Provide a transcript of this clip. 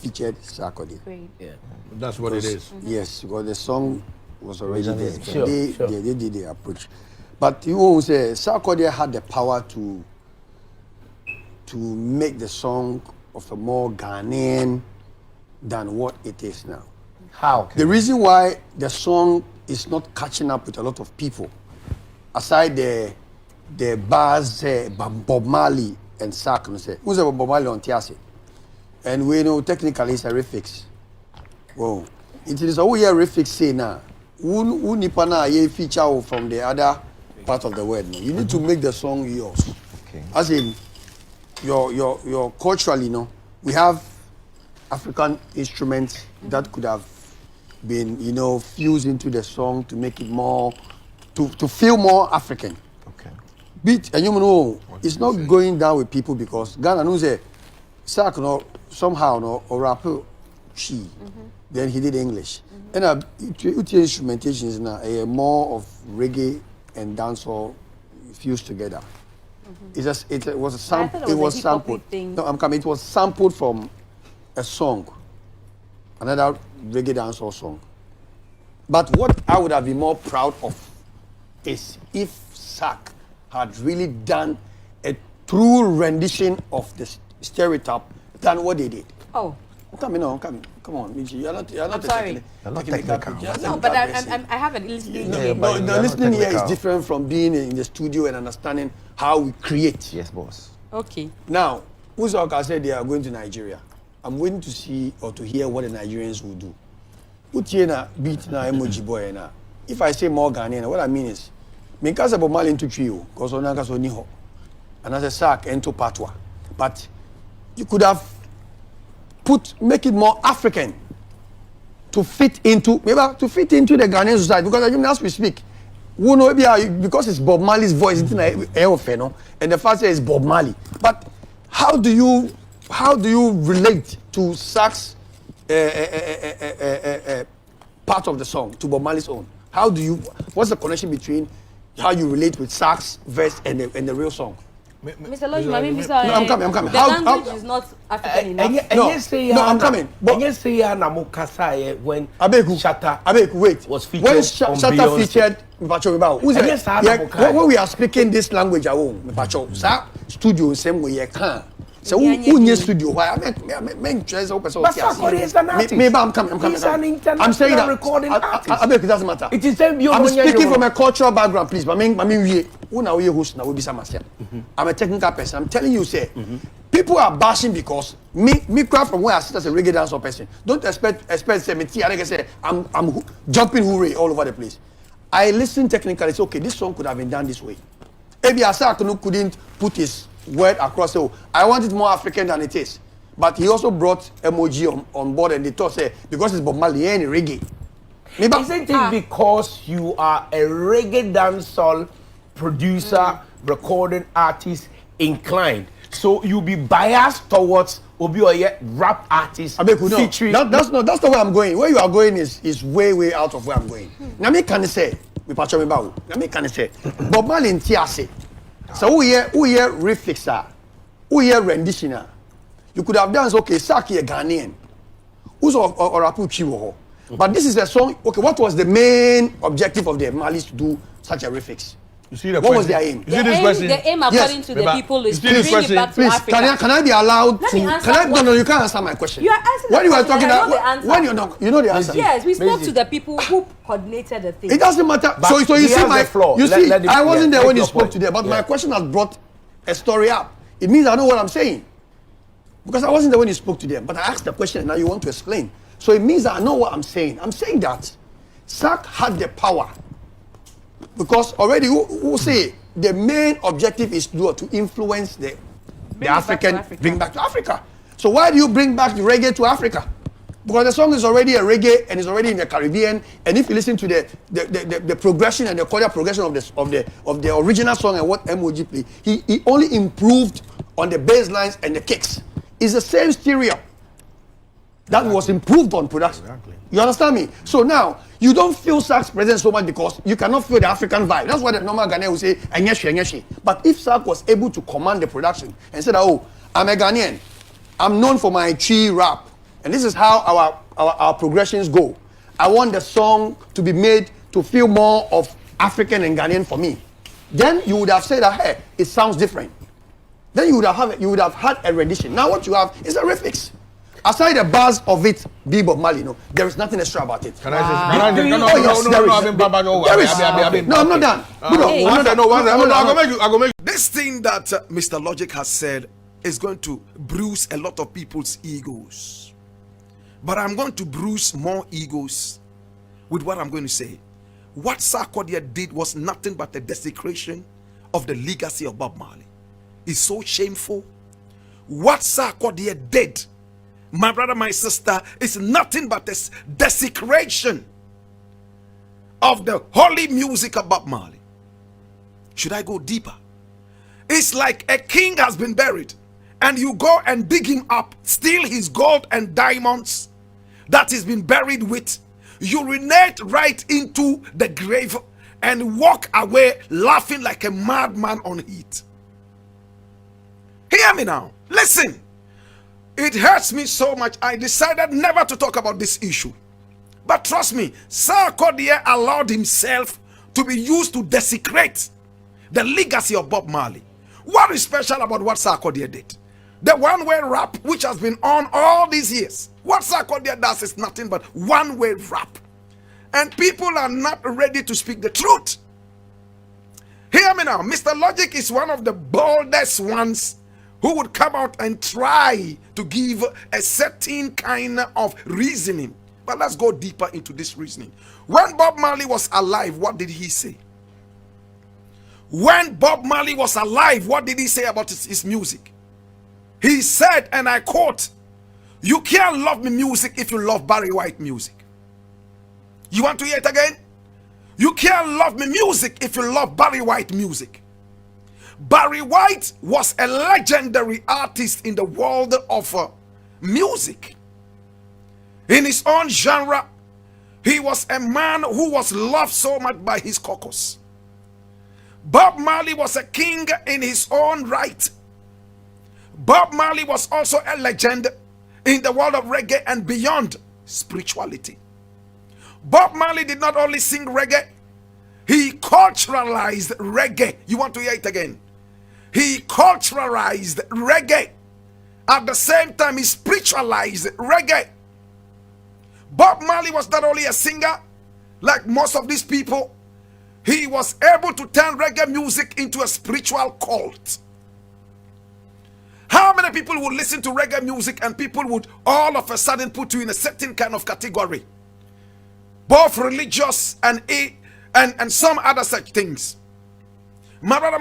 featured Sarkodie. Great. Yeah, that's what it is. Yes, because the song was already there. Sure, They sure. did the approach. But you won't say Sarkodie had the power to make the song of a more Ghanaian than what it is now. How? The reason why the song is not catching up with a lot of people, aside the bars, Bob Marley and Sark, who's Bob Marley on Tiasi? And we know technically it's a refix. Well, it is a refix say now. Who nipa na ye feature from the other part of the world. No? You need to make the song yours. Okay. As in your culturally, no, we have African instruments that could have been, fused into the song to make it more, to feel more African. Okay. Beat, and you know, it's not going down with people because Ghana knows a Sark, no, somehow, no, or rapper, she. Then he did English. And instrumentation is now more of reggae and dancehall fused together. It was a sample. It was sampled. No, I'm coming. It was sampled from a song, another reggae dancehall song. But what I would have been more proud of is if Sark had really done a true rendition of the stereotype than what they did. Oh. Come on, Michi. You're not I'm sorry. You're not technical. No, but I have a listening. The listening here is different from being in the studio and understanding how we create. Yes, boss. Okay. Now, Uzoka said they are going to Nigeria. I'm waiting to see or to hear what the Nigerians will do. Utiena beat na emoji boy na. If I say more Ghanaian, what I mean is, because Bob Marley into trio, because onanga so niho, and as a Sark into patwa, but you could have make it more African to fit into the Ghanaian society. Because as we speak, we know because it's Bob Marley's voice, and the fact is Bob Marley. But how do you relate to Sark's part of the song, to Bob Marley's own? What's the connection between how you relate with Sark's verse and the real song? Mr. Lodge, no, I'm coming. The language is not African enough. No, I'm coming. But when Abeku, wait. Was featured when on Shatta Beyonce. featured Mpacho, who's it? When we are speaking this language at home, Mpacho, studio same way you can. So who studio? Why? But Sarkodie is an artist. Maybe I'm coming. He's an international I'm saying that. recording artist. Abeku, it doesn't matter. It is them. I'm speaking from a cultural background, please. But I mean, host now will be some. I'm a technical person. I'm telling you, say, people are bashing because me cry from where I sit as a reggae dancer person. Don't expect say me say I'm jumping hooray all over the place. I listen technically. It's okay. This song could have been done this way. Maybe Sark couldn't put his word across. So I want it more African than it is. But he also brought emoji on board, and they thought say because it's Bob Marley and reggae. Isn't it because you are a reggae dancehall producer, recording artist inclined? So you'll be biased towards Obi rap artist featuring. That's not the way I'm going. Where you are going is way out of where I'm going. Now me can say, Bob Marley in Tiase. So who here refixer, who here renditioner. You could have done okay, Sark a Ghanaian. Who's or Rapu. But this is a song. Okay, what was the main objective of the Marleys to do such a refix? You see the what was their aim? The aim according to the people is to bring it back to Africa. Can I be allowed to? No, you can't answer my question. You are answering when the you are question, talking about when you know the answer. Yes, we spoke to the people who coordinated the thing. It doesn't matter. So you see I wasn't there when you spoke to them, but my question has brought a story up. It means I know what I'm saying. Because I wasn't there when you spoke to them, but I asked the question and now you want to explain. So it means that I know what I'm saying. I'm saying that Sark had the power. Because already, who say the main objective is to influence the African, bring back to Africa. So why do you bring back the reggae to Africa? Because the song is already a reggae and is already in the Caribbean. And if you listen to the progression and the chord progression of the original song and what MOG played, he only improved on the bass lines and the kicks. It's the same stereo that was improved on production. Exactly. You understand me? So now, you don't feel Sark's presence so much because you cannot feel the African vibe. That's why the normal Ghanaian will say, Enyeshi. But if Sark was able to command the production and said, oh, I'm a Ghanaian, I'm known for my tree rap, And this is how our progressions go. I want the song to be made to feel more of African and Ghanaian for me. Then you would have said that, hey, it sounds different. Then you would have had a rendition. Now what you have is a refix. Aside the bars of it, BOB Marley, no, there is nothing extra about it. Can I just? No, I'm not done. I go make. This thing that Mr. Logic has said is going to bruise a lot of people's egos. But I'm going to bruise more egos with what I'm going to say. What Sarkodie did was nothing but the desecration of the legacy of Bob Marley. It's so shameful. What Sarkodie did, my brother, my sister, is nothing but this desecration of the holy music of Bob Marley. Should I go deeper? It's like a king has been buried and you go and dig him up, steal his gold and diamonds that he's been buried with, urinate right into the grave and walk away laughing like a madman on heat. Hear me now. Listen. It hurts me so much. I decided never to talk about this issue. But trust me, Sarkodie allowed himself to be used to desecrate the legacy of Bob Marley. What is special about what Sarkodie did? The one-way rap which has been on all these years. What Sarkodie does is nothing but one-way rap. And people are not ready to speak the truth. Hear me now. Mr. Logic is one of the boldest ones who would come out and try to give a certain kind of reasoning. But let's go deeper into this reasoning. When Bob Marley was alive, what did he say? When Bob Marley was alive, what did he say about his music? He said, and I quote, "You can't love me music if you love Barry White music." You want to hear it again? You can't love me music if you love Barry White music. Barry White was a legendary artist in the world of music. In his own genre, he was a man who was loved so much by his caucus. Bob Marley was a king in his own right. Bob Marley was also a legend in the world of reggae and beyond spirituality. Bob Marley did not only sing reggae, he culturalized reggae. You want to hear it again? He culturalized reggae. At the same time, he spiritualized reggae. Bob Marley was not only a singer, like most of these people, he was able to turn reggae music into a spiritual cult. How many people would listen to reggae music and people would all of a sudden put you in a certain kind of category? Both religious and some other such things. My brother,